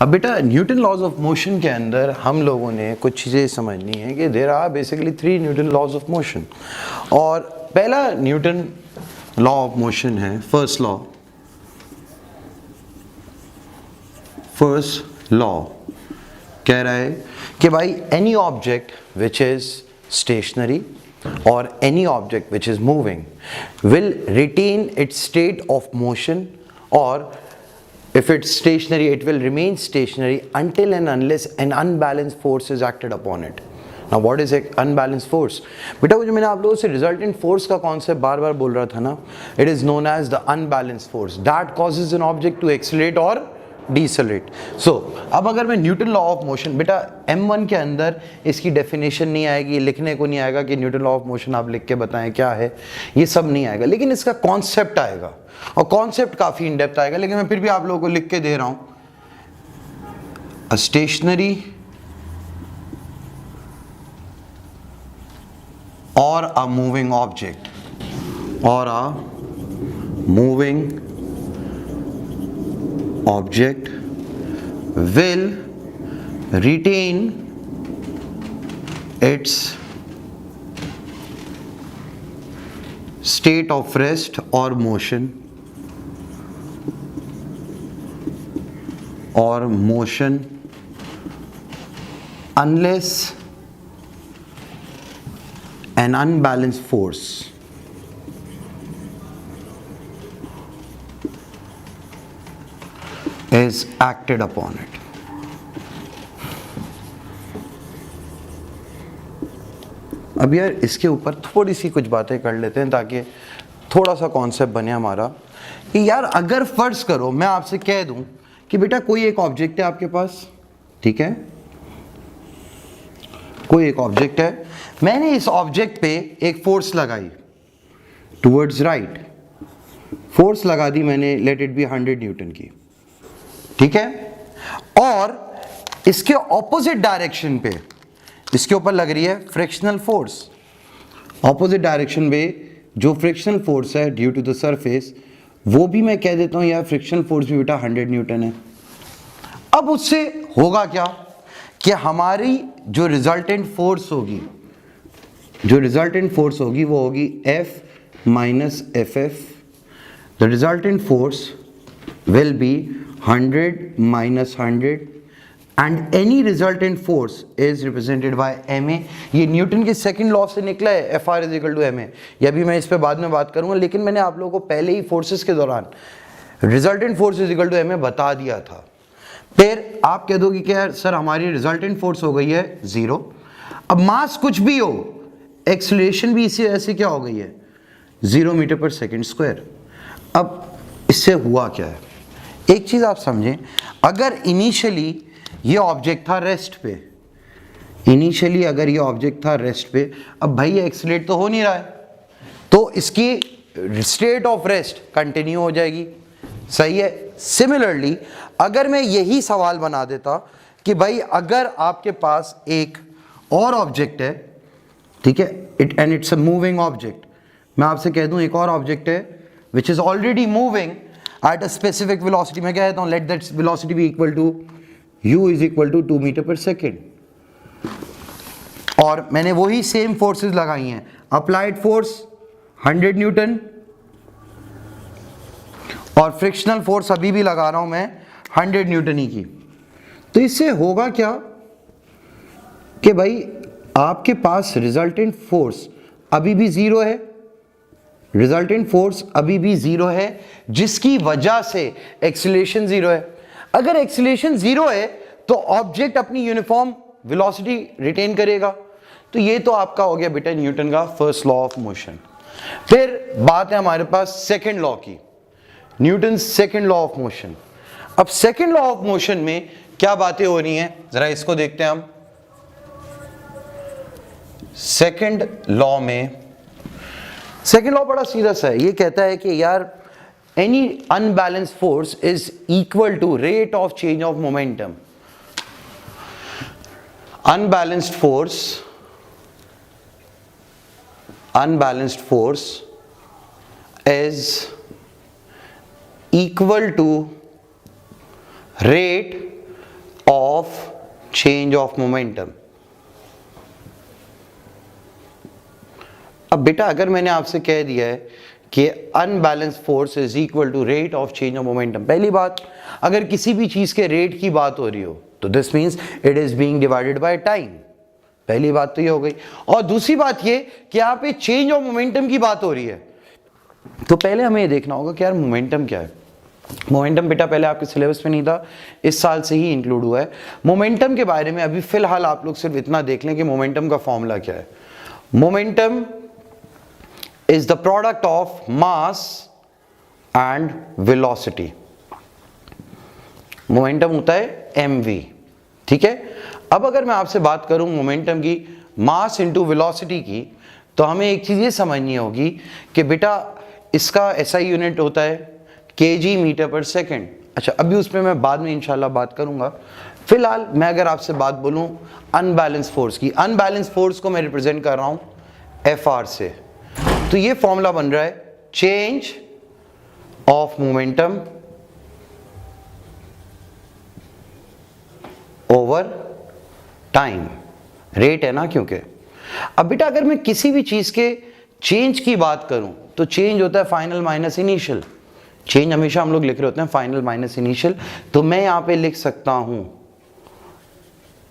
अब बेटा Newton laws of motion के अंदर हम लोगों ने कुछ चीज़ें समझनी है कि there are basically 3 Newton laws of motion. और पहला न्यूटन लॉ ऑफ मोशन है, फर्स्ट लॉ कह रहा है कि भाई any object which is stationary और any object which is moving will retain its state of motion, और if it's stationary it will remain stationary until and unless an unbalanced force is acted upon it. Now what is an unbalanced force? बेटा वो जो मैंने आप लोगों से resultant force का concept बार बार बोल रहा था ना, it is known as the unbalanced force that causes an object to accelerate or decelerate. So अब अगर मैं न्यूटन लॉ ऑफ मोशन, बेटा M1 के अंदर इसकी डेफिनेशन नहीं आएगी, लिखने को नहीं आएगा कि न्यूटन लॉ ऑफ मोशन आप लिख के बताएं क्या है, ये सब नहीं आएगा, लेकिन इसका कॉन्सेप्ट आएगा और कॉन्सेप्ट काफी इन डेप्थ आएगा। लेकिन मैं फिर भी आप लोगों को लिख के दे रहा हूं, अ स्टेशनरी और a moving object will retain its state of rest or motion unless an unbalanced force is acted upon it. अब यार इसके ऊपर थोड़ी सी कुछ बातें कर लेते हैं ताकि थोड़ा सा कॉन्सेप्ट बने हमारा कि यार अगर फर्ज करो मैं आपसे कह दूं कि बेटा कोई एक ऑब्जेक्ट है आपके पास, ठीक है, कोई एक ऑब्जेक्ट है, मैंने इस ऑब्जेक्ट पे एक फोर्स लगाई टुवर्ड्स राइट, फोर्स लगा दी मैंने, लेट इट बी 100 न्यूटन की, ठीक है, और इसके ऑपोजिट डायरेक्शन पे इसके ऊपर लग रही है फ्रिक्शनल फोर्स, ऑपोजिट डायरेक्शन में जो फ्रिक्शनल फोर्स है ड्यू टू द सरफेस, वो भी मैं कह देता हूं यार फ्रिक्शनल फोर्स भी बेटा 100 न्यूटन है। अब उससे होगा क्या कि हमारी जो रिजल्टेंट फोर्स होगी वो होगी F minus FF, the resultant force will be 100 minus 100 and any resultant force is represented by ma। ये न्यूटन के सेकंड लॉ से निकला है, Fr is equal to ma। ये भी मैं इस पे बाद में बात करूंगा, लेकिन मैंने आप लोगों को पहले ही फोर्सेस के दौरान resultant force is equal to ma बता दिया था। फिर आप कह दोगे कि यार सर हमारी रिजल्टेंट फोर्स हो गई है 0, अब मास कुछ भी हो, एक्सेलरेशन भी इसी ऐसे क्या हो गई है 0 मीटर पर सेकेंड स्क्वायर। अब इससे हुआ क्या है, एक चीज आप समझें, अगर इनिशियली ये ऑब्जेक्ट था रेस्ट पे, अब भाई ये एक्सीलरेट तो हो नहीं रहा है, तो इसकी स्टेट ऑफ रेस्ट कंटिन्यू हो जाएगी, सही है। सिमिलरली अगर मैं यही सवाल बना देता कि भाई अगर आपके पास एक और ऑब्जेक्ट है, ठीक है, इट्स अ मूविंग ऑब्जेक्ट, मैं आपसे कह दूं एक और ऑब्जेक्ट है which is already moving at a specific velocity, मैं कहता हूं let that velocity be equal to u is equal to 2 metre पर सेकेंड, और मैंने वही सेम फोर्सेस लगाई हैं, अप्लाइड फोर्स 100 न्यूटन और फ्रिक्शनल फोर्स अभी भी लगा रहा हूं मैं 100 न्यूटन ही की। तो इससे होगा क्या कि भाई आपके पास रिजल्टेंट फोर्स अभी भी 0 है, जिसकी वजह से एक्सीलरेशन 0 है। अगर एक्सीलरेशन 0 है तो ऑब्जेक्ट अपनी यूनिफॉर्म वेलोसिटी रिटेन करेगा। तो ये तो आपका हो गया बेटा न्यूटन का फर्स्ट लॉ ऑफ मोशन। फिर बात है हमारे पास सेकंड लॉ की, Newton second law of motion. अब सेकंड लॉ ऑफ मोशन में क्या बातें हो रही हैं, जरा इसको देखते हैं हम। सेकंड लॉ बड़ा सीधा सा है, ये कहता है कि यार any unbalance force is equal to rate of change of momentum. unbalanced force is equal to rate of change of momentum. अब बेटा अगर मैंने आपसे कह दिया है कि unbalance force is equal to rate of change of momentum, पहली बात अगर किसी भी चीज के रेट की बात हो रही हो तो this means it is being divided by time. पहली बात तो ये हो गई। और दूसरी बात ये कि यहाँ पे चेंज ऑफ मोमेंटम की बात हो रही है, तो पहले हमें ये देखना होगा कि यार मोमेंटम क्या है। मोमेंटम बेटा पहले आपके सिलेबस में नहीं था, इस साल से ही इंक्लूड हुआ है। मोमेंटम के बारे में अभी फिलहाल आप लोग सिर्फ इतना देख लें कि मोमेंटम का फॉर्मूला क्या है। Momentum is the product of mass and velocity। Momentum होता है mv, ठीक है। अब अगर मैं आपसे बात करूं मोमेंटम की मास इंटू वेलोसिटी की, तो हमें एक चीज ये समझनी होगी कि बेटा इसका SI यूनिट होता है kg मीटर पर सेकेंड। अच्छा, अभी उसमें मैं बाद में इंशाल्लाह बात करूंगा। फिलहाल मैं अगर आपसे बात बोलूं अनबैलेंस फोर्स की, अनबैलेंस फोर्स को मैं रिप्रेजेंट कर रहा हूं FR से, तो ये फॉर्मूला बन रहा है change of momentum over time. Rate है ना, क्योंकि अब बेटा अगर मैं किसी भी चीज के चेंज की बात करूं तो चेंज होता है फाइनल माइनस इनिशियल। चेंज हमेशा हम लोग लिख रहे होते हैं फाइनल माइनस इनिशियल, तो मैं यहां पे लिख सकता हूं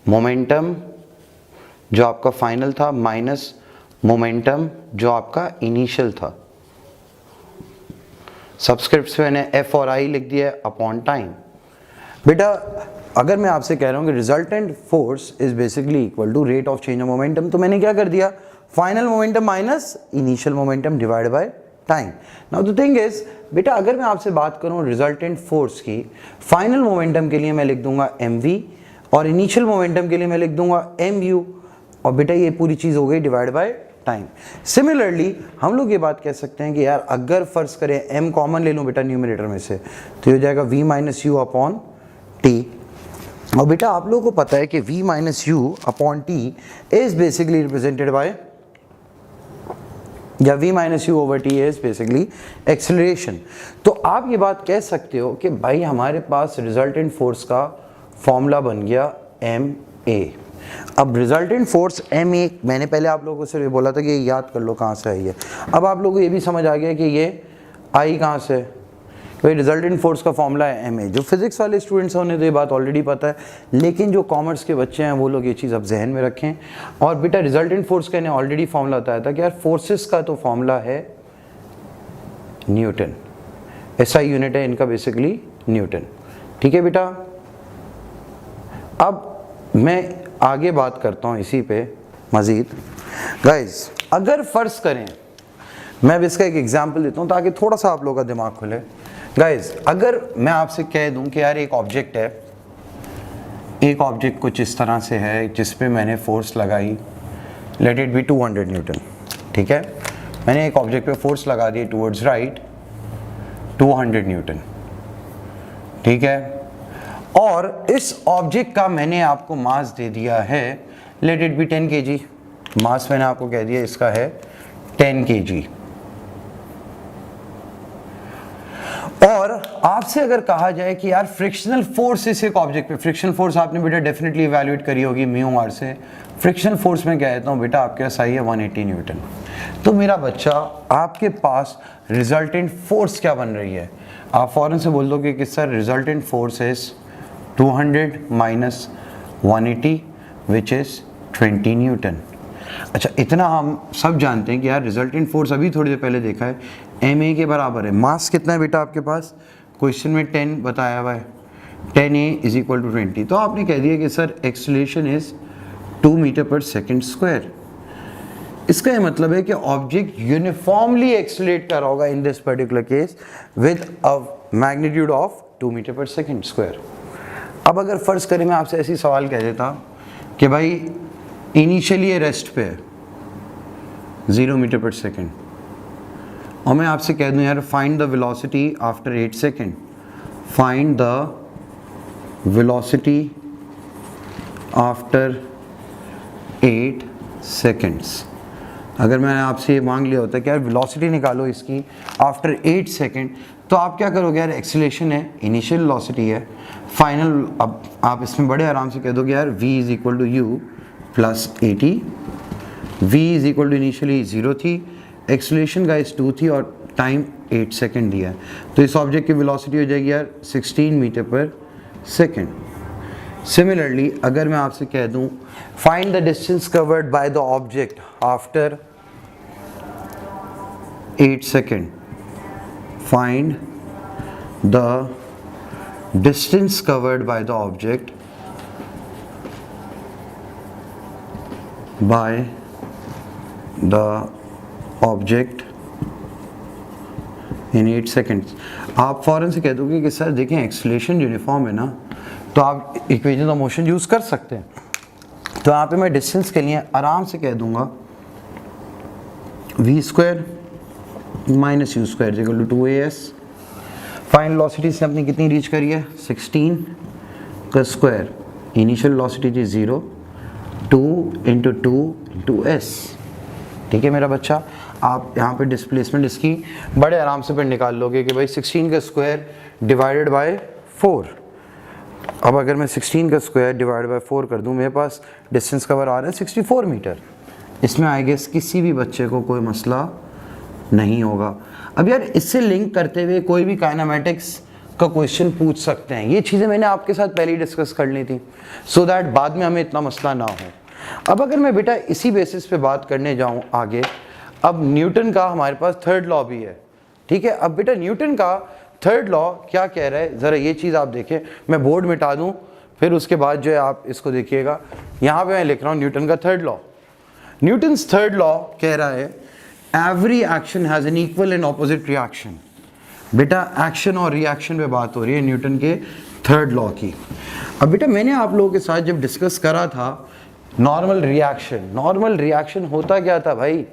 मोमेंटम जो आपका फाइनल था माइनस मोमेंटम जो आपका इनिशियल था। सब्सक्रिप्ट्स में मैंने F और I लिख दिया अपॉन टाइम। बेटा अगर मैं आपसे कह रहा हूं कि resultant force is basically equal to rate of change of momentum, तो मैंने क्या कर दिया, final momentum minus initial momentum divide by time. Now the thing is बेटा अगर मैं आपसे बात करूं रिजल्टेंट फोर्स की, फाइनल मोमेंटम के लिए मैं लिख दूंगा mv और इनिशियल मोमेंटम के लिए मैं लिख दूंगा mu, और बेटा ये पूरी चीज हो गई डिवाइड बाय टाइम। सिमिलरली हम लोग ये बात कह सकते हैं कि यार अगर फर्ज करें m कॉमन ले लूं बेटा न्यूमरेटर में से, तो ये हो जाएगा v minus you upon T. और बेटा आप लोगों को पता है कि v minus you upon T is basically represented by, या v minus you over T is basically acceleration. तो आप ये बात कह सकते हो कि भाई हमारे पास रिजल्टेंट फोर्स का फॉर्मूला बन गया ma। अब रिजल्टेंट फोर्स ma, मैंने पहले आप लोगों को सिर्फ ये बोला था कि ये याद कर लो कहाँ से आई है। अब आप लोगों को ये भी समझ आ गया कि ये आई कहाँ से, भाई रिजल्टेंट फोर्स का फॉर्मूला है ma। जो फिजिक्स वाले स्टूडेंट्स हैं उन्हें तो ये बात ऑलरेडी पता है, लेकिन जो कॉमर्स के बच्चे हैं वो लोग ये चीज़ अब जहन में रखें। और बेटा रिजल्टेंट फोर्स का इन्हें ऑलरेडी फॉर्मूला बताया था कि यार फोर्सेस का तो फॉर्मूला है न्यूटन, SI यूनिट है इनका बेसिकली न्यूटन, ठीक है बेटा। अब मैं आगे बात करता हूँ इसी पे मज़ीद। गाइज अगर फ़र्ज़ करें, मैं भी इसका एक एग्जांपल देता हूँ ताकि थोड़ा सा आप लोगों का दिमाग खुले। गाइज अगर मैं आपसे कह दूँ कि यार एक ऑब्जेक्ट है, एक ऑब्जेक्ट कुछ इस तरह से है जिस पे मैंने फोर्स लगाई, लेट इट बी 200 न्यूटन, ठीक है। मैंने एक ऑब्जेक्ट पे फोर्स लगा दी टूवर्ड्स राइट 200 न्यूटन, ठीक है। और इस ऑब्जेक्ट का मैंने आपको मास दे दिया है, लेट इट बी 10 kg। मास मैंने आपको कह दिया इसका है 10 kg। और आपसे अगर कहा जाए कि यार फ्रिक्शनल फोर्स इस एक ऑब्जेक्ट पे, फ्रिक्शनल फोर्स आपने बेटा डेफिनेटली इवैल्यूएट करी होगी म्यू आर से। फ्रिक्शनल फोर्स में कहता हूँ बेटा आपके पास आई है 180 न्यूटन। तो मेरा बच्चा आपके पास रिजल्टेंट फोर्स क्या बन रही है, आप फौरन से बोल दोगे कि sir resultant force is 200 minus 180 which is 20 Newton. अच्छा इतना हम सब जानते हैं कि यार रिजल्टेंट फोर्स अभी थोड़ी देर पहले देखा है ma के बराबर है। मास कितना है बेटा आपके पास, क्वेश्चन में 10 बताया हुआ है, 10a इज इक्वल टू 20। तो आपने कह दिया कि सर एक्सेलरेशन इज 2 मीटर पर सेकेंड स्क्वायर। इसका ये मतलब है कि ऑब्जेक्ट यूनिफॉर्मली एक्सेलरेट कर रहा होगा in this particular case with a magnitude of 2 metre पर सेकेंड स्क्वायर। अब अगर फर्ज करें मैं आपसे ऐसी सवाल कह देता कि भाई इनिशियली ये रेस्ट पे है 0 मीटर पर सेकेंड, और मैं आपसे कह दूं यार find the velocity after 8 second, find the velocity after 8 seconds. अगर मैंने आपसे ये मांग लिया होता कि यार वेलोसिटी निकालो इसकी आफ्टर 8 सेकेंड, तो आप क्या करोगे यार, एक्सीलरेशन है, इनिशियल वेलोसिटी है, फाइनल, अब आप इसमें बड़े आराम से कह दोगे यार v is equal to u plus AT, v is equal to initially 0 थी, एक्सीलरेशन गाइस 2 थी और टाइम 8 सेकेंड दिया है, तो इस ऑब्जेक्ट की वेलोसिटी हो जाएगी यार 16 मीटर पर सेकेंड। सिमिलरली अगर मैं आपसे कह दूं find the distance covered by the object after 8 second, find the distance covered by the object in 8 seconds. आप फौरन से कह दोगे कि सर देखें एक्सीलरेशन यूनिफॉर्म है ना, तो आप इक्वेशन ऑफ मोशन यूज़ कर सकते हैं। तो यहाँ पे मैं डिस्टेंस के लिए आराम से कह दूंगा v square minus you square equal to 2as। Final velocity से अपनी कितनी रीच करी है, 16 का स्क्वायर, इनिशियल वेलोसिटी थी 0, 2 इंटू 2 इंटू s। ठीक है मेरा बच्चा, आप यहाँ पे डिस्प्लेसमेंट इसकी बड़े आराम से फिर निकाल लोगे कि भाई 16 का स्क्वायर डिवाइडेड बाय 4। अब अगर मैं 16 का स्क्वायर डिवाइड बाय 4 कर दूं, मेरे पास डिस्टेंस कवर आ रहा है 64 मीटर। इसमें आई गेस किसी भी बच्चे को कोई मसला नहीं होगा। अब यार इससे लिंक करते हुए कोई भी काइनेमेटिक्स का क्वेश्चन पूछ सकते हैं, ये चीज़ें मैंने आपके साथ पहले ही डिस्कस कर ली थी, सो दैट बाद में हमें इतना मसला ना हो। अब अगर मैं बेटा इसी बेसिस पे बात करने जाऊँ आगे, अब न्यूटन का हमारे पास थर्ड लॉ भी है, ठीक है। अब बेटा न्यूटन का थर्ड लॉ क्या कह रहा है, ज़रा ये चीज़ आप देखें, मैं बोर्ड मिटा दूं फिर उसके बाद जो है आप इसको देखिएगा। यहाँ पे मैं लिख रहा हूँ न्यूटन का third law. Newton's third law कह रहा है every action has an equal and opposite reaction. बेटा एक्शन और रिएक्शन पे बात हो रही है न्यूटन के थर्ड लॉ की। अब बेटा मैंने आप लोगों के साथ जब डिस्कस करा था नॉर्मल रिएक्शन होता क्या था भाई,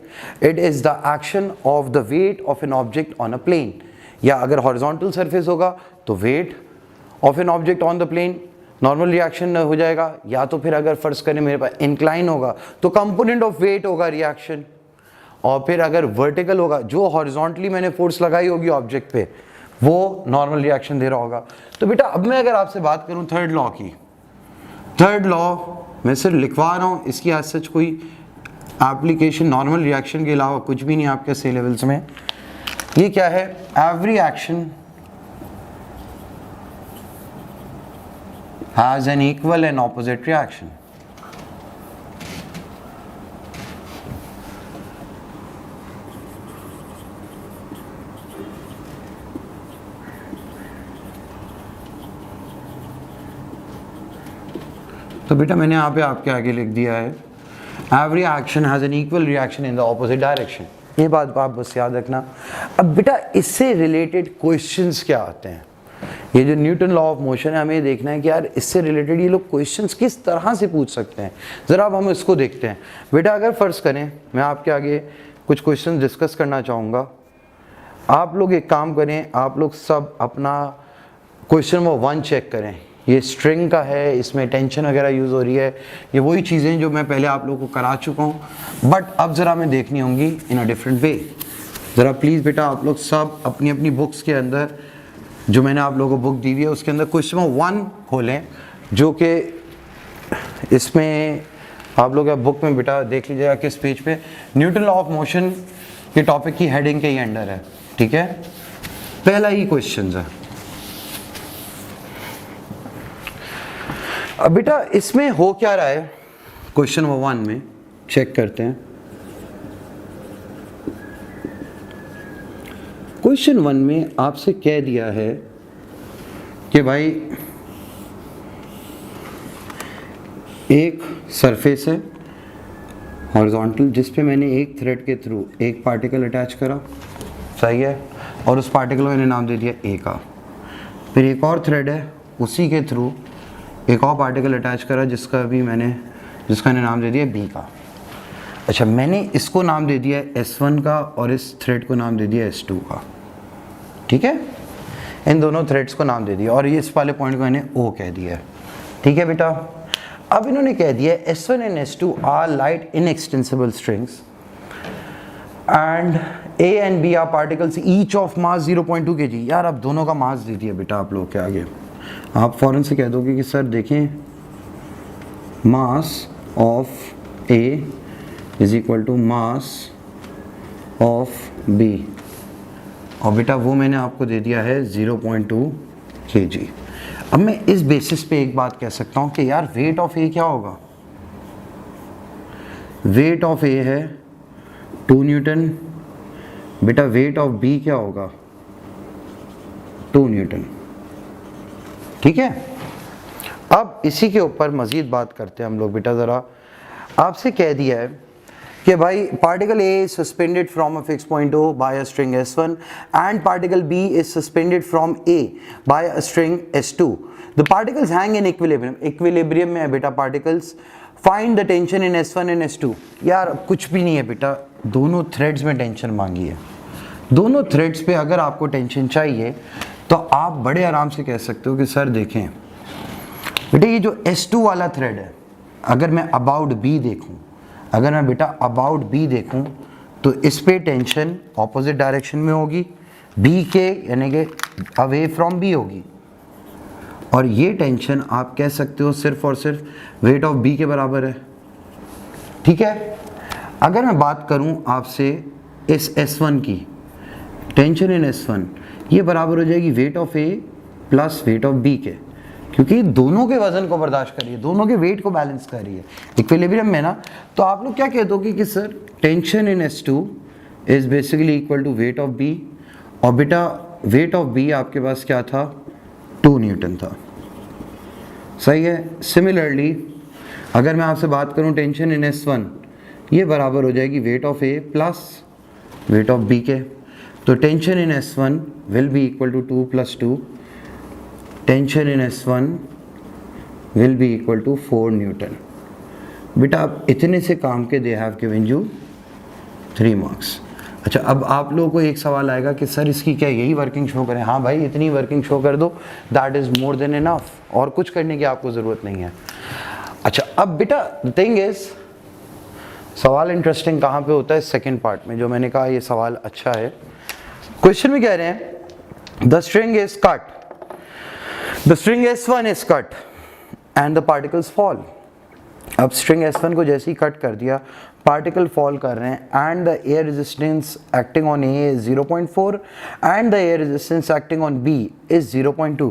it is the action of the weight of an object on a plane, या अगर हॉरिजॉन्टल सरफेस होगा तो weight of an object on the plane normal reaction हो जाएगा, या तो फिर अगर फर्ज करें मेरे पास इंक्लाइन होगा तो कंपोनेंट ऑफ वेट होगा रिएक्शन, और फिर अगर वर्टिकल होगा जो हॉरिजॉन्टली मैंने फोर्स लगाई होगी ऑब्जेक्ट पे वो नॉर्मल रिएक्शन दे रहा होगा। तो बेटा अब मैं अगर आपसे बात करूं थर्ड लॉ की, थर्ड लॉ मैं सिर्फ लिखवा रहा हूं, इसकी आज सच कोई एप्लीकेशन नॉर्मल रिएक्शन के अलावा कुछ भी नहीं आपके सी लेवल्स में। ये क्या है, every action has an equal and opposite reaction. तो बेटा मैंने यहाँ पे आपके आगे लिख दिया है every action has an equal reaction in the opposite direction. ये बात आप बस याद रखना। अब बेटा इससे रिलेटेड क्वेश्चंस क्या आते हैं, ये जो न्यूटन लॉ ऑफ मोशन है हमें ये देखना है कि यार इससे रिलेटेड ये लोग क्वेश्चंस किस तरह से पूछ सकते हैं। ज़रा अब हम इसको देखते हैं। बेटा अगर फ़र्ज़ करें मैं आपके आगे कुछ क्वेश्चन डिस्कस करना चाहूँगा, आप लोग एक काम करें, आप लोग सब अपना क्वेश्चन नंबर 1 चेक करें। ये स्ट्रिंग का है, इसमें टेंशन वगैरह यूज़ हो रही है, ये वही चीज़ें जो मैं पहले आप लोगों को करा चुका हूँ, बट अब ज़रा मैं देखनी होंगी इन अ डिफरेंट वे। ज़रा प्लीज़ बेटा आप लोग सब अपनी अपनी बुक्स के अंदर जो मैंने आप लोगों को बुक दी हुई है उसके अंदर क्वेश्चन नंबर 1 खोलें, जो कि इसमें आप लोग बुक में बेटा देख लीजिएगा किस पेज पे न्यूटन लॉ ऑफ मोशन के टॉपिक की हेडिंग के ही अंडर है, ठीक है। पहला ही क्वेश्चन है। अब बेटा इसमें हो क्या रहा है, क्वेश्चन नंबर 1 में चेक करते हैं। क्वेश्चन 1 में आपसे कह दिया है कि भाई एक सरफेस है हॉरिजॉन्टल जिस पे मैंने एक थ्रेड के थ्रू एक पार्टिकल अटैच करा, सही है, और उस पार्टिकल को मैंने नाम दे दिया ए का। फिर एक और थ्रेड है उसी के थ्रू एक और पार्टिकल अटैच करा जिसका मैंने नाम दे दिया बी का। अच्छा, मैंने इसको नाम दे दिया S1 का और इस थ्रेड को नाम दे दिया S2 का, ठीक है। इन दोनों थ्रेड्स को नाम दे दिया और ये इस वाले पॉइंट को मैंने O कह दिया, ठीक है बेटा। अब इन्होंने कह दिया S1 and S2 are light inextensible strings and A and B are particles each of mass 0.2 kg। यार अब दोनों का मास दे दिया बेटा आप लोग के आगे, आप फौरन से कह दोगे कि सर देखें mass of A is equal to mass of B, और बेटा वो मैंने आपको दे दिया है 0.2 kg। अब मैं इस बेसिस पे एक बात कह सकता हूँ कि यार वेट ऑफ A क्या होगा, वेट ऑफ A है 2 न्यूटन, बेटा वेट ऑफ B क्या होगा 2 न्यूटन। ठीक है, अब इसी के ऊपर मज़ीद बात करते हैं हम लोग। बेटा ज़रा आपसे कह दिया है कि भाई particle A is suspended from a fixed point O by a string S1 and particle B is suspended from A by a string S2. The particles hang in equilibrium. Equilibrium में है बेटा particles. Find the tension in S1 and S2. यार कुछ भी नहीं है बेटा, दोनों थ्रेड्स में टेंशन मांगी है। दोनों थ्रेड्स पे अगर आपको टेंशन चाहिए तो आप बड़े आराम से कह सकते हो कि सर देखें बेटा ये जो S2 वाला थ्रेड है, अगर मैं अबाउट B देखूं, अगर मैं बेटा अबाउट B देखूं तो इस पे टेंशन ऑपोजिट डायरेक्शन में होगी, B के यानी कि अवे फ्रॉम B होगी, और ये टेंशन आप कह सकते हो सिर्फ और सिर्फ वेट ऑफ B के बराबर है। ठीक है, अगर मैं बात करूं आपसे इस S1 की, टेंशन इन S1 ये बराबर हो जाएगी weight of A plus weight of B के, क्योंकि दोनों के वजन को बर्दाश्त कर रही है, दोनों के वेट को बैलेंस कर रही है इक्विलिब्रियम में ना। तो आप लोग क्या कह दोगे कि sir tension in S2 is basically equal to weight of B, और बेटा वेट ऑफ B आपके पास क्या था 2 न्यूटन था। सही है। सिमिलरली अगर मैं आपसे बात करूं टेंशन इन S1 ये बराबर हो जाएगी weight of A plus weight of B के, तो tension in S1 will be equal to 2 plus 2, tension in S1 will be equal to 4 newton. बेटा आप इतने से काम के they have given you 3 marks. अच्छा, अब आप लोगों को एक सवाल आएगा कि सर इसकी क्या यही वर्किंग शो करें? हाँ भाई, इतनी वर्किंग शो कर दो, that is more than enough, और कुछ करने की आपको ज़रूरत नहीं है। अच्छा, अब बेटा द थिंग इज़ सवाल इंटरेस्टिंग कहाँ पे होता है? सेकेंड पार्ट में, जो मैंने कहा ये सवाल अच्छा है। क्वेश्चन में कह रहे हैं the string is cut, the string S1 is cut and the particles fall. अब स्ट्रिंग S1 को जैसे ही कट कर दिया, पार्टिकल फॉल कर रहे हैं, and the air resistance acting on A is 0.4 and the air resistance acting on B is 0.2।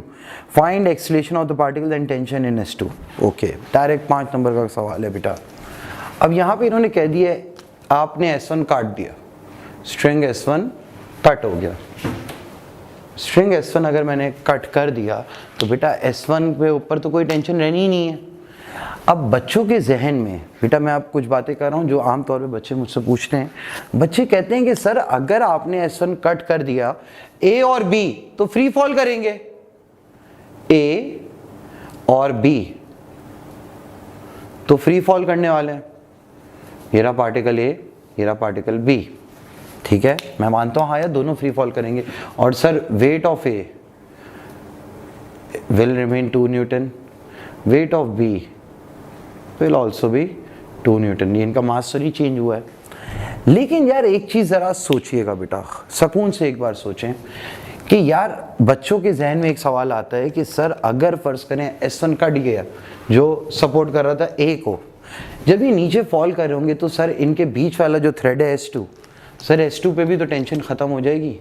Find acceleration of the particle and tension in S2। Okay, direct 5 number का सवाल है बेटा। अब यहाँ पे इन्होंने कह दिया आपने S1 काट दिया, स्ट्रिंग S1 कट हो गया। स्ट्रिंग S1 अगर मैंने कट कर दिया तो बेटा S1 पे ऊपर तो कोई टेंशन रहनी ही नहीं है। अब बच्चों के जहन में बेटा मैं आप कुछ बातें कर रहा हूँ जो आमतौर पे बच्चे मुझसे पूछते हैं। बच्चे कहते हैं कि सर अगर आपने S1 कट कर दिया A और B तो फ्री फॉल करेंगे, A और B तो फ्री फॉल करने वाले हैं। ये रहा पार्टिकल A, ये रहा पार्टिकल B। ठीक है, मैं मानता हूँ हाँ यार दोनों फ्री फॉल करेंगे। और sir wait of A will remain 2 Newton, wait of B will also be 2 Newton. ये इनका मास तो नहीं चेंज हुआ है। लेकिन यार एक चीज़ ज़रा सोचिएगा बेटा, सुकून से एक बार सोचें कि यार बच्चों के जहन में एक सवाल आता है कि सर अगर फर्ज करें S1 कट गया जो सपोर्ट कर रहा था A को, जब ये नीचे फॉल कर रहे होंगे तो सर इनके बीच वाला जो थ्रेड है S2, सर S2 पे भी तो टेंशन ख़त्म हो जाएगी।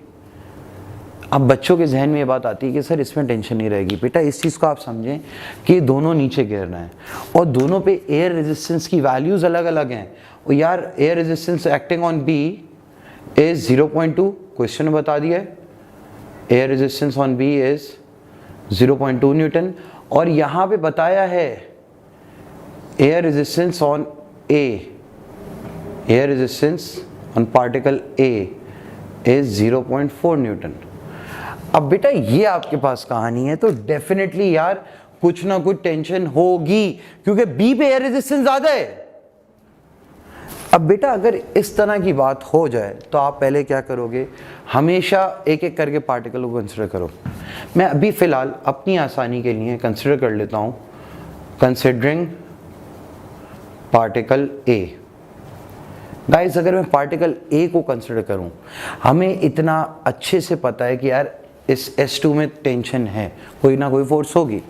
अब बच्चों के जहन में ये बात आती है कि सर इसमें टेंशन नहीं रहेगी। बेटा इस चीज़ को आप समझें कि दोनों नीचे गिरना है और दोनों पे एयर रेजिस्टेंस की वैल्यूज़ अलग अलग हैं। और यार air resistance acting on B is 0.2, question में बता दिया है। Air resistance on B is 0.2 Newton, और यहाँ पे बताया है air resistance on A, air resistance on particle A is 0.4 Newton. अब बेटा ये आपके पास कहानी है, तो डेफिनेटली यार कुछ ना कुछ टेंशन होगी क्योंकि B पे एयर रेजिस्टेंस ज़्यादा है। अब बेटा अगर इस तरह की बात हो जाए तो आप पहले क्या करोगे? हमेशा एक एक करके पार्टिकल को कंसिडर करो। मैं अभी फ़िलहाल अपनी आसानी के लिए कंसिडर कर लेता हूँ, कंसिडरिंग पार्टिकल A। गाइस अगर मैं पार्टिकल ए को कंसिडर करूं, हमें इतना अच्छे से पता है कि यार इस S2 में टेंशन है, कोई ना कोई फोर्स होगी,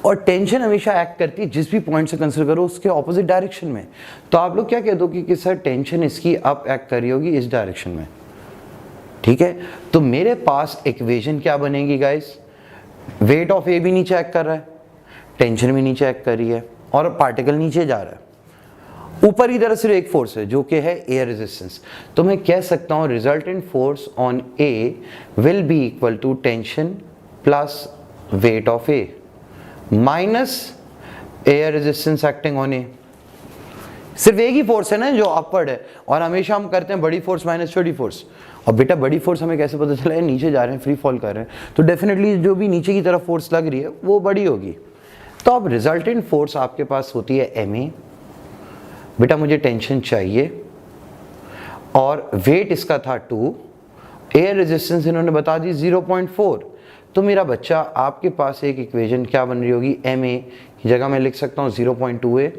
और टेंशन हमेशा एक्ट करती है जिस भी पॉइंट से कंसिडर करो उसके ऑपोजिट डायरेक्शन में। तो आप लोग क्या कह दो कि सर टेंशन इसकी अप एक्ट कर रही होगी इस डायरेक्शन में, ठीक है। तो मेरे पास इक्वेशन क्या बनेगी गाइस, वेट ऑफ ए भी नीचे एक्ट कर रहा है, टेंशन भी नीचे एक्ट कर रही है, और पार्टिकल नीचे जा रहा है, ऊपर की तरफ सिर्फ एक फोर्स है जो कि है एयर रेजिस्टेंस। तो मैं कह सकता हूं resultant force on A will be equal to tension plus weight of A minus air resistance acting on A. सिर्फ एक ही फोर्स है ना जो अपवर्ड है, और हमेशा हम करते हैं बड़ी फोर्स माइनस छोटी फोर्स। और बेटा बड़ी फोर्स हमें कैसे पता चला है, नीचे जा रहे हैं, फ्री फॉल कर रहे हैं, तो डेफिनेटली जो भी नीचे की तरफ फोर्स लग रही है वो बड़ी होगी। तो अब रिजल्टेंट फोर्स आपके पास होती है एम। बेटा मुझे टेंशन चाहिए और वेट इसका था 2, एयर रेजिस्टेंस इन्होंने बता दी 0.4। तो मेरा बच्चा आपके पास एक इक्वेशन क्या बन रही होगी, एम ए की जगह मैं लिख सकता हूँ 0.2a,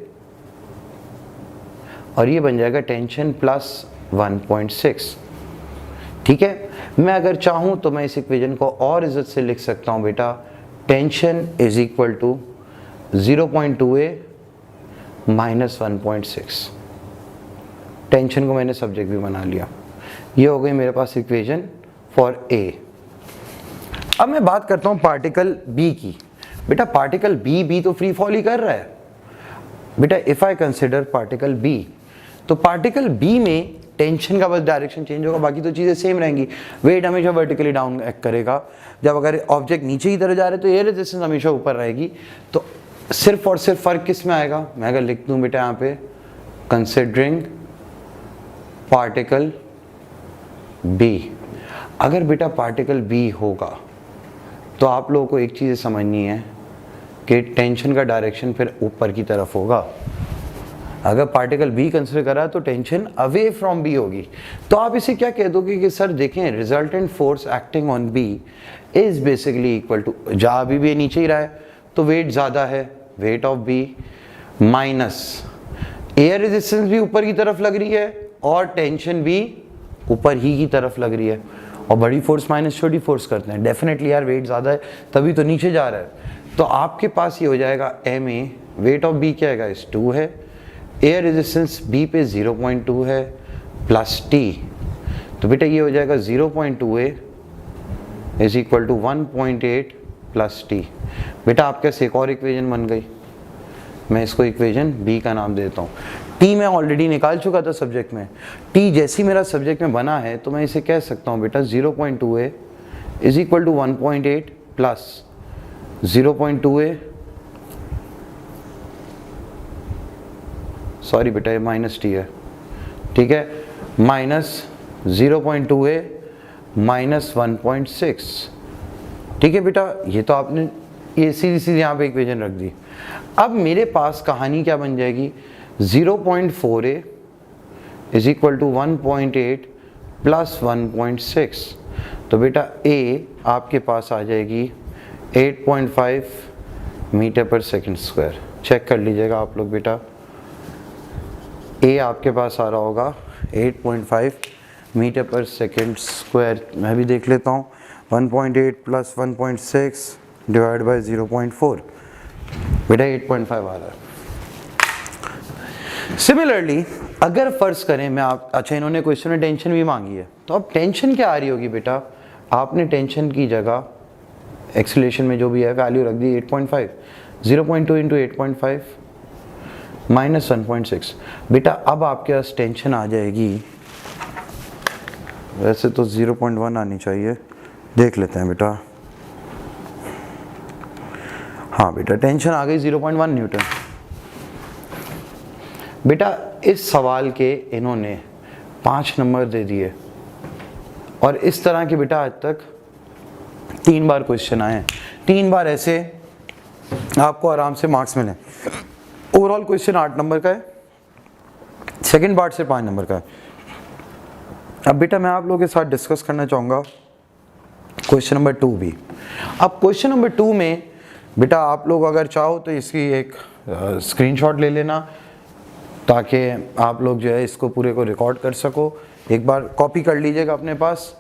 और ये बन जाएगा टेंशन प्लस 1.6, ठीक है। मैं अगर चाहूँ तो मैं इस इक्वेशन को और इज्जत से लिख सकता हूँ बेटा, tension is equal to 0.2a minus 1.6। Tension को मैंने सब्जेक्ट भी बना लिया, ये हो गई मेरे पास इक्वेशन फॉर ए। अब मैं बात करता हूं पार्टिकल बी की। बेटा पार्टिकल बी तो फ्री फॉल ही कर रहा है। बेटा if I consider particle B, तो पार्टिकल बी में टेंशन का बस डायरेक्शन चेंज होगा, बाकी तो चीजें सेम रहेंगी। वेट हमेशा वर्टिकली डाउन एक्ट करेगा, जब अगर ऑब्जेक्ट नीचे की तरफ जा रहे हैं तो एयर रेजिस्टेंस हमेशा ऊपर रहेगी। तो सिर्फ और सिर्फ फर्क किस में आएगा, मैं अगर लिख दूं बेटा यहाँ पे कंसिडरिंग पार्टिकल बी, अगर बेटा पार्टिकल बी होगा तो आप लोगों को एक चीज़ समझनी है कि टेंशन का डायरेक्शन फिर ऊपर की तरफ होगा। अगर पार्टिकल बी कंसिडर करा तो टेंशन अवे फ्रॉम बी होगी। तो आप इसे क्या कह दोगे कि सर देखें resultant force acting on B is basically equal to, जहाँ अभी भी नीचे ही रहा है तो वेट ज़्यादा है, weight of B minus air resistance भी ऊपर की तरफ लग रही है और टेंशन भी ऊपर ही की तरफ लग रही है, और बड़ी फोर्स माइनस छोटी फोर्स करते हैं, डेफिनेटली यार वेट ज़्यादा है तभी तो नीचे जा रहा है। तो आपके पास ये हो जाएगा M A, weight of B क्या है गाइस 2 है, एयर रेजिस्टेंस बी पे 0.2 है प्लस टी, तो बेटा ये हो जाएगा 0.2a is equal to 1.8 plus T. बेटा आपके पास एक और इक्वेशन बन गई, मैं इसको इक्वेशन बी का नाम देता हूँ। टी मैं ऑलरेडी निकाल चुका था सब्जेक्ट में, टी जैसी मेरा सब्जेक्ट में बना है तो मैं इसे कह सकता हूँ बेटा 0.2a is equal to 1.8 plus 0.2a, sorry बेटा ये माइनस टी है, ठीक है, माइनस 0.2a माइनस 1.6, ठीक है बेटा। ये तो आपने ये सीधी सीधी यहाँ पे इक्वेशन रख दी। अब मेरे पास कहानी क्या बन जाएगी, 0.4a is equal to 1.8 plus 1.6, तो बेटा a आपके पास आ जाएगी 8.5 मीटर पर सेकंड स्क्वायर। चेक कर लीजिएगा आप लोग बेटा, a आपके पास आ रहा होगा 8.5 मीटर पर सेकंड स्क्वायर। मैं भी देख लेता हूँ, 1.8 प्लस 1.6 डिवाइड बाय 0.4, बेटा 8.5 आ रहा है। सिमिलरली अगर फर्ज करें मैं आप, अच्छा इन्होंने क्वेश्चन में टेंशन भी मांगी है, तो अब टेंशन क्या आ रही होगी बेटा, आपने टेंशन की जगह एक्सीलरेशन में जो भी है वैल्यू रख दी 8.5, 0.2 इंटू 8.5 माइनस 1.6। बेटा अब आपके पास टेंशन आ जाएगी, वैसे तो 0.1 आनी चाहिए, देख लेते हैं बेटा। हाँ बेटा टेंशन आ गई 0.1 न्यूटन। बेटा इस सवाल के इन्होंने 5 नंबर दे दिए, और इस तरह के बेटा आज तक 3 बार क्वेश्चन आए हैं, 3 बार ऐसे आपको आराम से मार्क्स मिले। ओवरऑल क्वेश्चन 8 नंबर का है, सेकंड पार्ट से 5 नंबर का है। अब बेटा मैं आप लोगों के साथ डिस्कस करना चाहूँगा क्वेश्चन नंबर 2 भी। अब क्वेश्चन नंबर 2 में बेटा आप लोग अगर चाहो तो इसकी एक स्क्रीनशॉट ले लेना, ताकि आप लोग जो है इसको पूरे को रिकॉर्ड कर सको। एक बार कॉपी कर लीजिएगा अपने पास,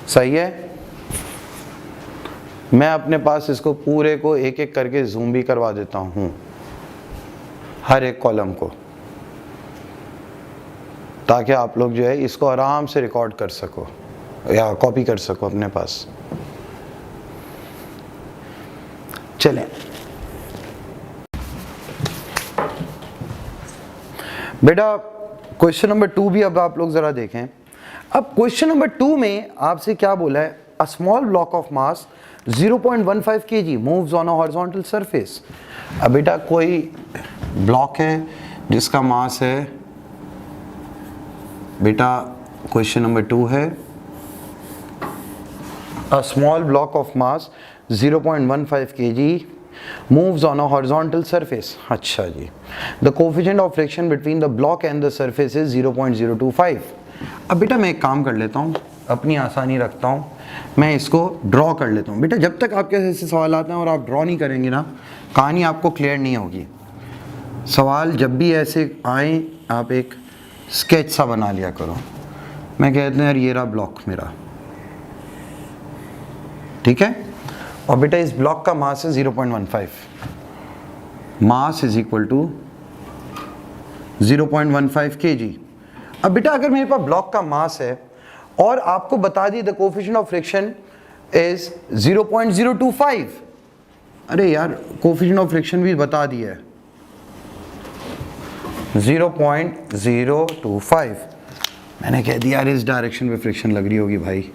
सही है। मैं अपने पास इसको पूरे को एक एक करके जूम भी करवा देता हूँ, हर एक कॉलम को, ताकि आप लोग जो है इसको आराम से रिकॉर्ड कर सको या कॉपी कर सको अपने पास। चलें, बेटा क्वेश्चन नंबर 2 भी अब आप लोग जरा देखें। अब क्वेश्चन नंबर 2 में आपसे क्या बोला है, a small block of mass 0.15 kg moves on a horizontal surface. अब बेटा कोई ब्लॉक है जिसका मास है, बेटा क्वेश्चन नंबर 2 है, a small block of mass 0.15 kg moves on a horizontal surface। अच्छा जी, the coefficient of friction between the block and the surface is 0.025। अब बेटा मैं एक काम कर लेता हूँ, अपनी आसानी रखता हूँ, मैं इसको ड्रॉ कर लेता हूँ। बेटा जब तक आपके ऐसे सवाल आते हैं और आप ड्रॉ नहीं करेंगे ना, कहानी आपको क्लियर नहीं होगी। सवाल जब भी ऐसे आए आप एक स्केच सा बना लिया करो। मैं कहते हैं यार ये रहा ब्लॉक मेरा, ठीक है, और बेटा इस ब्लॉक का मास है 0.15, mass is equal to 0.15 kg। अब बेटा अगर मेरे पास ब्लॉक का मास है और आपको बता दी the coefficient of friction is 0.025, अरे यार कोफिशिएंट ऑफ फ्रिक्शन भी बता दिया है 0.025। मैंने कह दिया यार इस डायरेक्शन पे फ्रिक्शन लग रही होगी भाई।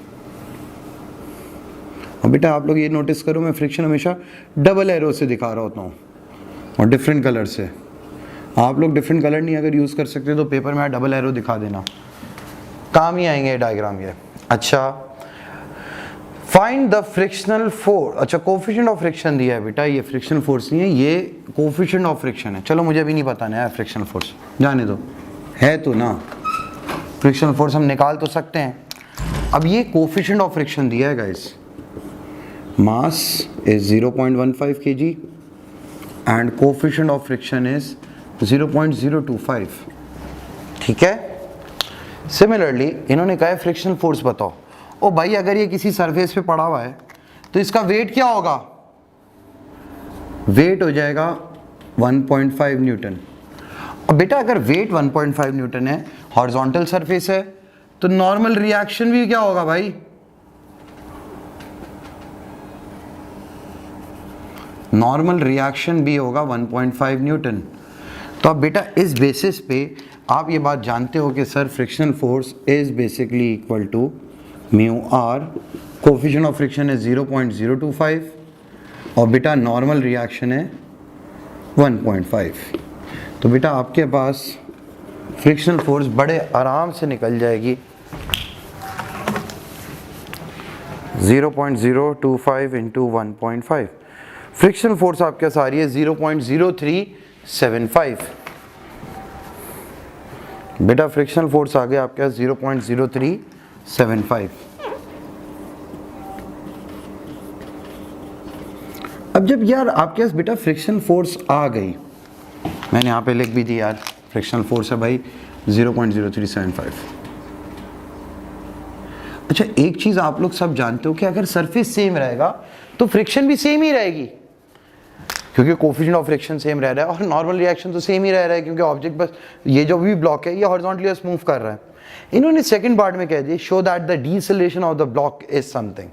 और बेटा आप लोग ये नोटिस करो, मैं फ्रिक्शन हमेशा डबल एरो से दिखा रहा होता हूँ और डिफरेंट कलर से। आप लोग डिफरेंट कलर नहीं अगर यूज़ कर सकते तो पेपर में डबल एरो दिखा देना, काम ही आएंगे डायग्राम ये। अच्छा, फाइंड द फ्रिक्शनल फोर्स। अच्छा कोफिशिएंट ऑफ फ्रिक्शन दिया है बेटा, ये फ्रिक्शनल फोर्स नहीं है, ये कोफिशिएंट ऑफ फ्रिक्शन है। चलो मुझे अभी नहीं बताना है फ्रिक्शनल फोर्स, जाने दो, है तो ना, फ्रिक्शनल फोर्स हम निकाल तो सकते हैं। अब ये कोफिशिएंट ऑफ फ्रिक्शन दिया है guys, mass is 0.15 kg and coefficient of friction is 0.025, ठीक है। सिमिलरली इन्होंने कहा है फ्रिक्शनल फोर्स बताओ। ओ भाई अगर ये किसी सरफेस पे पड़ा हुआ है तो इसका वेट क्या होगा, वेट हो जाएगा 1.5 न्यूटन। अब बेटा अगर वेट 1.5 न्यूटन है, हॉरिजॉन्टल सरफेस है, तो नॉर्मल रिएक्शन भी क्या होगा भाई, नॉर्मल रिएक्शन भी होगा 1.5 न्यूटन। तो अब बेटा इस बेसिस पे आप ये बात जानते हो कि sir frictional force is basically equal to mu R, coefficient of friction है 0.025 और बेटा नॉर्मल रिएक्शन है 1.5। तो बेटा आपके पास फ्रिक्शनल फोर्स बड़े आराम से निकल जाएगी 0.025 इंटू 1.5। फ्रिक्शनल फोर्स आपके पास आ रही है 0.0375। बेटा फ्रिक्शनल फोर्स आ गया आपके पास 0.0375। अब जब यार आपके पास बेटा फ्रिक्शनल फोर्स आ गई, मैंने यहाँ पे लिख भी दी यार फ्रिक्शनल फोर्स है भाई 0.0375। अच्छा एक चीज़ आप लोग सब जानते हो कि अगर सरफेस सेम रहेगा तो फ्रिक्शन भी सेम ही रहेगी, क्योंकि कोफिशिएंट ऑफ फ्रिक्शन सेम रह रहा है और नॉर्मल रिएक्शन तो सेम ही रह रहा है, क्योंकि ऑब्जेक्ट बस ये जो भी ब्लॉक है ये हॉरिजॉन्टली बस मूव कर रहा है। इन्होंने सेकंड पार्ट में कह दिया show that the deceleration of the block is something.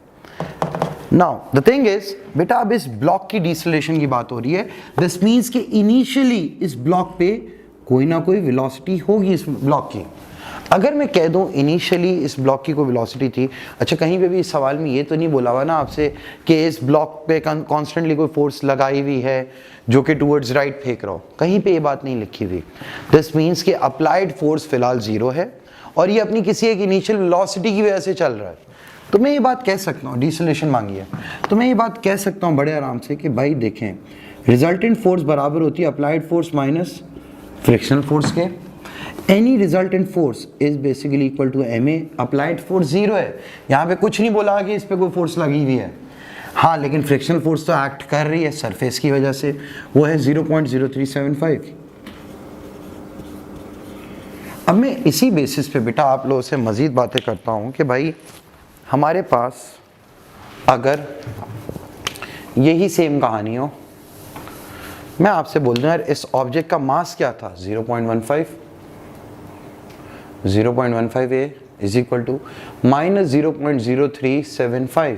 Now the thing is बेटा अब इस ब्लॉक की डिसलेशन की बात हो रही है, दिस मीन्स कि इनिशियली इस ब्लॉक पे कोई ना कोई वेलोसिटी होगी इस ब्लॉक की। अगर मैं कह दूं इनिशियली इस ब्लॉक की कोई वेलोसिटी थी, अच्छा कहीं पे भी इस सवाल में ये तो नहीं बोला हुआ ना आपसे कि इस ब्लॉक पे कॉन्स्टेंटली कोई फोर्स लगाई हुई है जो कि टूवर्ड्स राइट फेंक रहा हो, कहीं पे ये बात नहीं लिखी हुई। दिस मीन्स कि अप्लाइड फोर्स फिलहाल 0 है और ये अपनी किसी एक इनिशियल वेलोसिटी की वजह से चल रहा है। तो मैं ये बात कह सकता हूँ, डिसलेशन मांगी है तो मैं ये बात कह सकता हूँ बड़े आराम से कि भाई देखें रिजल्टेंट फोर्स बराबर होती है applied force minus frictional force के। Any resultant force is basically equal to ma, applied force 0 है, यहाँ पे कुछ नहीं बोला कि इस पे कोई फोर्स लगी हुई है। हाँ लेकिन फ्रिक्शनल फोर्स तो एक्ट कर रही है सरफेस की वजह से, वो है 0.0375। इसी बेसिस पे बेटा आप लोगों से मज़ीद बातें करता हूँ कि भाई हमारे पास अगर यही सेम कहानी हो, मैं आपसे बोल दूँ यार इस ऑब्जेक्ट का मास क्या था 0.15 a इज इक्वल टू -0.0375।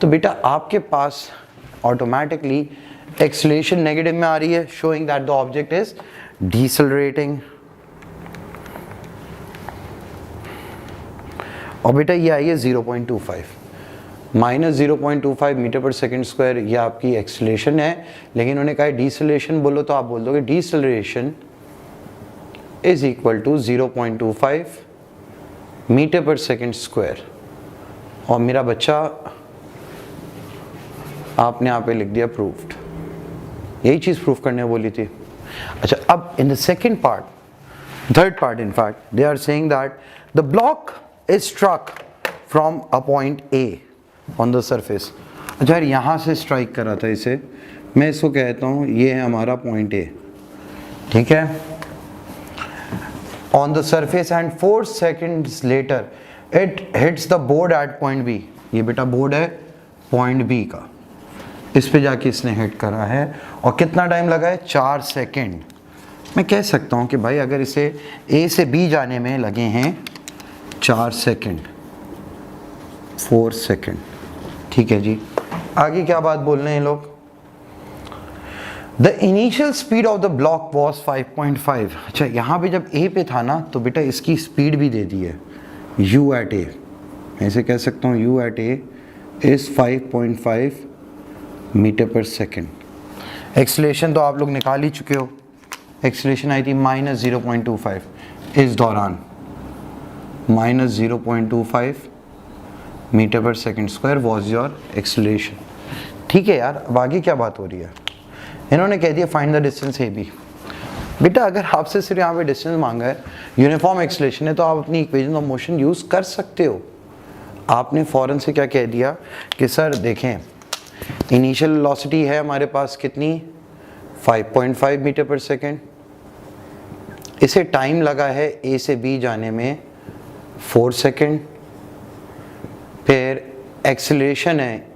तो बेटा आपके पास ऑटोमेटिकली एक्सीलरेशन नेगेटिव में आ रही है, showing that the object is decelerating. और बेटा ये आई है 0.25 -0.25 मीटर पर सेकेंड स्क्वायर, ये आपकी एक्सीलरेशन है। लेकिन उन्होंने कहा डिसेलरेशन बोलो तो आप बोल दोगे deceleration is equal to 0.25 metre पर सेकेंड स्क्वायर। और मेरा बच्चा आपने यहाँ पे लिख दिया प्रूव्ड, यही चीज़ प्रूव करने बोली थी। अच्छा, अब in the second part, third part in fact they are saying that the block is struck from a point A on the surface. अच्छा यार यहाँ से स्ट्राइक करा था इसे, मैं इसको कहता हूँ ये है हमारा पॉइंट ए, ठीक है, on the surface and 4 seconds later it hits the board at point B. ये बेटा बोर्ड है पॉइंट बी का, इस पे जाके इसने हिट करा है और कितना टाइम लगा है 4 सेकेंड। मैं कह सकता हूँ कि भाई अगर इसे ए से बी जाने में लगे हैं 4 सेकेंड, 4 सेकेंड, ठीक है जी। आगे क्या बात बोल रहे हैं लोग, the initial speed of the block was 5.5। अच्छा यहाँ पे जब ए पे था ना तो बेटा इसकी स्पीड भी दे दी है u एट ए, ऐसे कह सकता हूँ u at A is 5.5 metre पर सेकेंड। एक्सीलरेशन तो आप लोग निकाल ही चुके हो, एक्सीलरेशन आई थी -0.25 इस दौरान, -0.25 मीटर पर second square was your acceleration. ठीक है यार, अब आगे क्या बात हो रही है, इन्होंने कह दिया find the distance A B. बेटा अगर आपसे सिर्फ यहाँ पे डिस्टेंस मांगा है, यूनिफॉर्म एक्सीलरेशन है, तो आप अपनी इक्वेशन ऑफ मोशन यूज़ कर सकते हो। आपने फ़ौरन से क्या कह दिया कि सर देखें इनिशियल वेलोसिटी है हमारे पास कितनी 5.5 मीटर पर सेकेंड, इसे टाइम लगा है ए से बी जाने में 4 सेकेंड, फिर एक्सीलरेशन है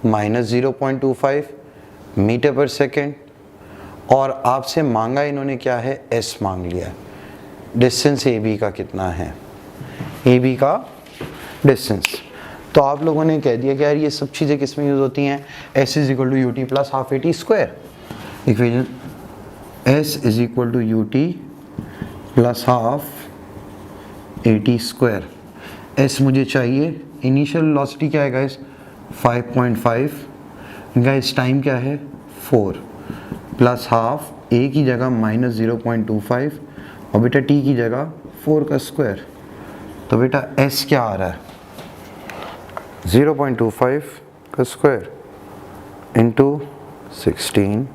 -0.25 मीटर पर सेकेंड, और आपसे मांगा इन्होंने क्या है एस मांग लिया। डिस्टेंस ए बी का कितना है, ए बी का डिस्टेंस। तो आप लोगों ने कह दिया कि यार ये सब चीज़ें किस में यूज़ होती हैं, S is equal to U T plus half A T square. Equation S is equal to U T plus half A T square. S मुझे चाहिए, इनिशियल वेलोसिटी क्या है गाइस 5.5, गाइस टाइम क्या है 4, प्लस हाफ ए की जगह -0.25 और बेटा टी की जगह 4 का स्क्वायर। तो बेटा एस क्या आ रहा है 0.25 का स्क्वायर इंटू 16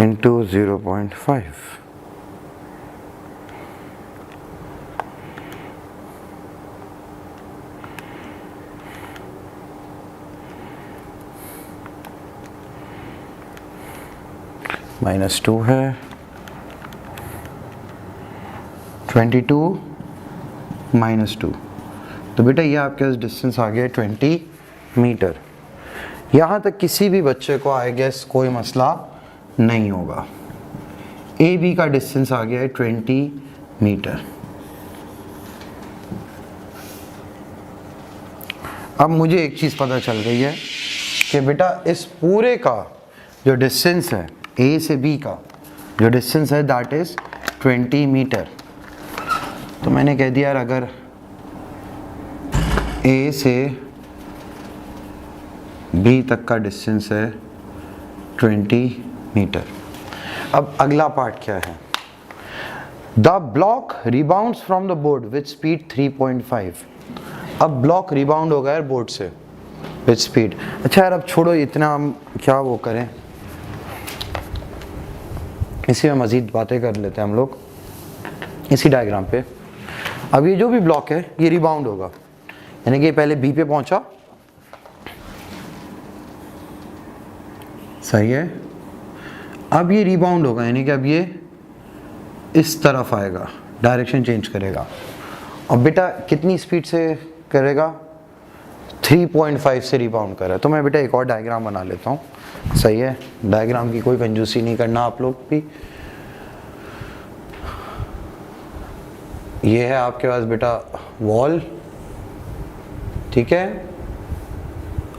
इंटू 0.5। -2 है, 22 -2, तो बेटा ये आपके पास डिस्टेंस आ गया 20 मीटर। यहाँ तक किसी भी बच्चे को आई गेस कोई मसला नहीं होगा। ए बी का डिस्टेंस आ गया है 20 मीटर। अब मुझे एक चीज़ पता चल गई है कि बेटा इस पूरे का जो डिस्टेंस है ए से बी का जो डिस्टेंस है दैट इज़ 20 मीटर। तो मैंने कह दिया यार अगर ए से बी तक का डिस्टेंस है 20 मीटर। अब अगला पार्ट क्या है, the block rebounds from the board with speed 3.5। अब ब्लॉक रिबाउंड हो गया है बोर्ड से विथ स्पीड। अच्छा यार अब छोड़ो इतना, हम क्या वो करें, इसी में मज़ीद बातें कर लेते हैं हम लोग इसी डायग्राम पे। अब ये जो भी ब्लॉक है ये रिबाउंड होगा, यानी कि पहले बी पे पहुंचा, सही है, अब ये रिबाउंड होगा, यानी कि अब ये इस तरफ आएगा, डायरेक्शन चेंज करेगा। अब बेटा कितनी स्पीड से करेगा? 3.5 से रिबाउंड कर रहा है। तो मैं बेटा एक और डायग्राम बना लेता हूँ, सही है? डायग्राम की कोई कंजूसी नहीं करना आप लोग भी। ये है आपके पास बेटा वॉल, ठीक है,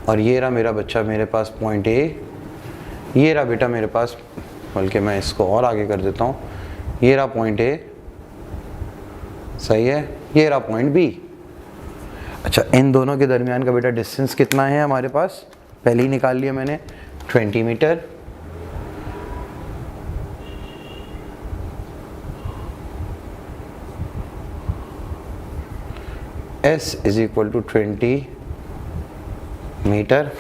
और ये रहा मेरा बच्चा, मेरे पास पॉइंट ए, ये रहा बेटा मेरे पास, बल्कि मैं इसको और आगे कर देता हूँ, ये रहा पॉइंट ए, सही है, ये रहा पॉइंट बी। अच्छा, इन दोनों के दरमियान का बेटा डिस्टेंस कितना है हमारे पास? पहले ही निकाल लिया मैंने, 20 मीटर। S is equal to 20 metre.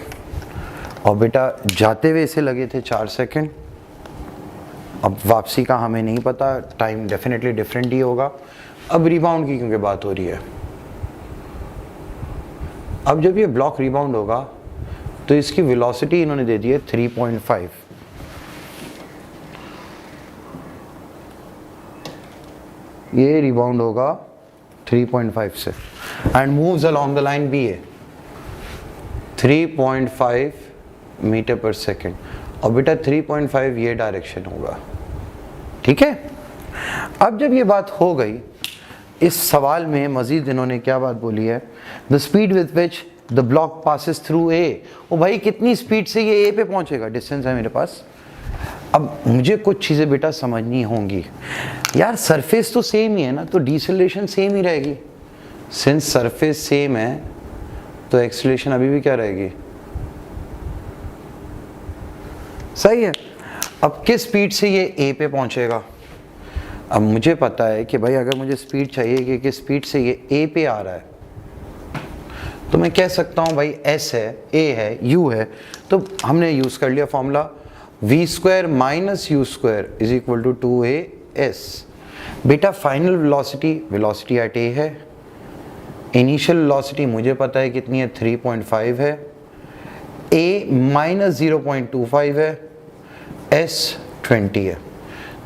और बेटा जाते हुए इसे लगे थे 4 सेकेंड। अब वापसी का हमें नहीं पता, टाइम डेफिनेटली डिफरेंट ही होगा। अब रिबाउंड की क्योंकि बात हो रही है, अब जब ये ब्लॉक रिबाउंड होगा तो इसकी वेलोसिटी इन्होंने दे दी है 3.5। ये रिबाउंड होगा 3.5 से and moves along the line B A 3.5 metre पर सेकेंड। और बेटा 3.5 ये डायरेक्शन होगा, ठीक है। अब जब ये बात हो गई, इस सवाल में मजीद इन्होंने क्या बात बोली है? The speed with which the block passes through A. ओ भाई कितनी स्पीड से ये ए पे पहुंचेगा? डिस्टेंस है मेरे पास। अब मुझे कुछ चीज़ें बेटा समझनी होंगी यार। सरफेस तो सेम ही है ना, तो डिसेलेरेशन सेम ही रहेगी। सिंस सरफेस सेम है तो एक्सेलरेशन अभी भी क्या रहेगी? सही है। अब किस स्पीड से ये ए पे पहुंचेगा? अब मुझे पता है कि भाई अगर मुझे स्पीड चाहिए कि किस स्पीड से ये ए पे आ रहा है, तो मैं कह सकता हूँ भाई एस है, ए है, यू है। तो हमने यूज कर लिया formula v square minus you square is equal to 2as। बेटा फाइनल वेलोसिटी एट ए है, इनिशियल वेलोसिटी मुझे पता है कितनी है, 3.5 है, a माइनस 0.25 है, s 20 है।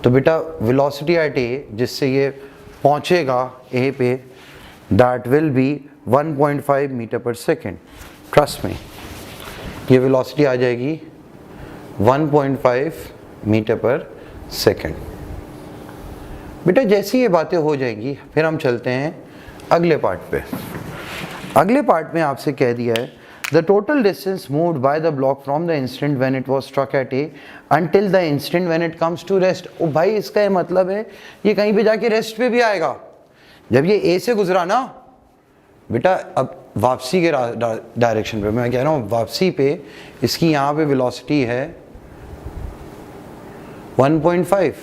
तो बेटा वेलोसिटी एट ए जिससे ये पहुंचेगा ए पे, दैट विल बी 1.5 मीटर पर सेकेंड। ट्रस्ट में ये वेलोसिटी आ जाएगी 1.5 मीटर पर सेकेंड। बेटा जैसी ये बातें हो जाएंगी फिर हम चलते हैं अगले पार्ट पे। अगले पार्ट में आपसे कह दिया है the total distance moved by the block from the instant when it was struck at A until the instant when it comes to rest। ओ भाई इसका ये मतलब है ये कहीं पे जाके रेस्ट पे भी आएगा। जब ये A से गुजरा ना बेटा, अब वापसी के डायरेक्शन पे मैं कह रहा हूँ, वापसी पे इसकी यहाँ पे वेलोसिटी है 1.5।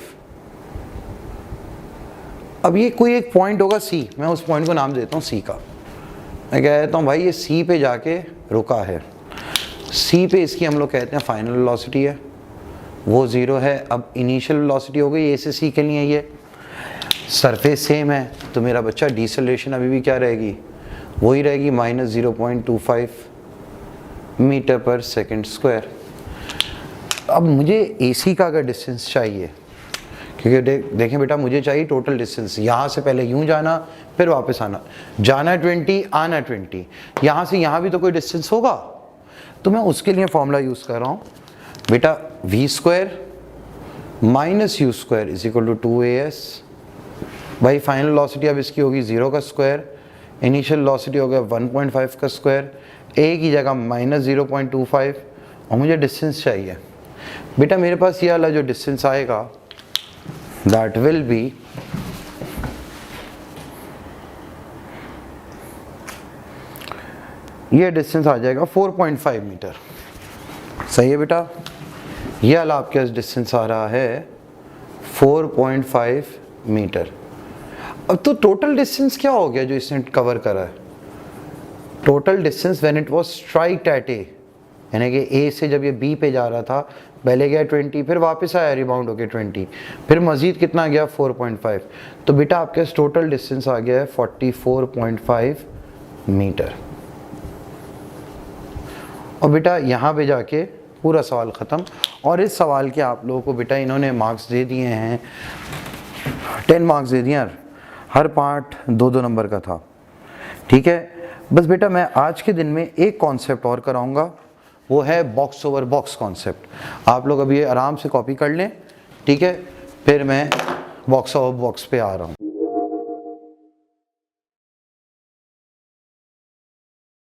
अब ये कोई एक पॉइंट होगा C, मैं उस पॉइंट को नाम देता हूँ C का। मैं कह देता हूँ भाई ये C पे जाके रुका है, C पे इसकी हम लोग कहते हैं फाइनल वेलोसिटी है, वो 0 है। अब इनिशियल वेलोसिटी हो गई A से C के लिए, ये सरफेस सेम है तो मेरा बच्चा डिसेलेरेशन अभी भी क्या रहेगी? वही रहेगी माइनस 0.25 मीटर पर सेकेंड स्क्वायर। अब मुझे AC का अगर डिस्टेंस चाहिए, क्योंकि देखें बेटा मुझे चाहिए टोटल डिस्टेंस, यहाँ से पहले यूँ जाना फिर वापस आना, जाना 20 आना 20, यहाँ से यहाँ भी तो कोई डिस्टेंस होगा। तो मैं उसके लिए फॉर्मूला यूज़ कर रहा हूँ बेटा, v square minus you square is equal to 2as। भाई फाइनल वेलोसिटी अब इसकी होगी 0 का स्क्वायर, इनिशियल वेलोसिटी हो गया 1.5 का स्क्वायर, a की जगह माइनस 0.25, और मुझे डिस्टेंस चाहिए। बेटा मेरे पास ये वाला जो डिस्टेंस आएगा that will be ये डिस्टेंस आ जाएगा 4.5 मीटर। सही है बेटा, ये वाला आपके पास डिस्टेंस आ रहा है 4.5 मीटर। अब तो टोटल डिस्टेंस क्या हो गया जो इसने कवर करा है? Total distance when it was striked at A, यानी कि ए से जब ये बी पे जा रहा था, पहले गया 20, फिर वापस आया रिबाउंड होके 20, फिर मजीद कितना गया 4.5। तो बेटा आपके पास टोटल डिस्टेंस आ गया है 44.5 मीटर। और बेटा यहाँ पे जाके पूरा सवाल ख़त्म। और इस सवाल के आप लोगों को बेटा इन्होंने मार्क्स दे दिए हैं 10 मार्क्स दे दिए यार, हर पार्ट 2-2 नंबर का था। ठीक है, बस बेटा मैं आज के दिन में एक कॉन्सेप्ट और कराऊंगा, वो है बॉक्स ओवर बॉक्स कॉन्सेप्ट। आप लोग अभी आराम से कॉपी कर लें, ठीक है, फिर मैं बॉक्स ओवर बॉक्स पे आ रहा हूँ।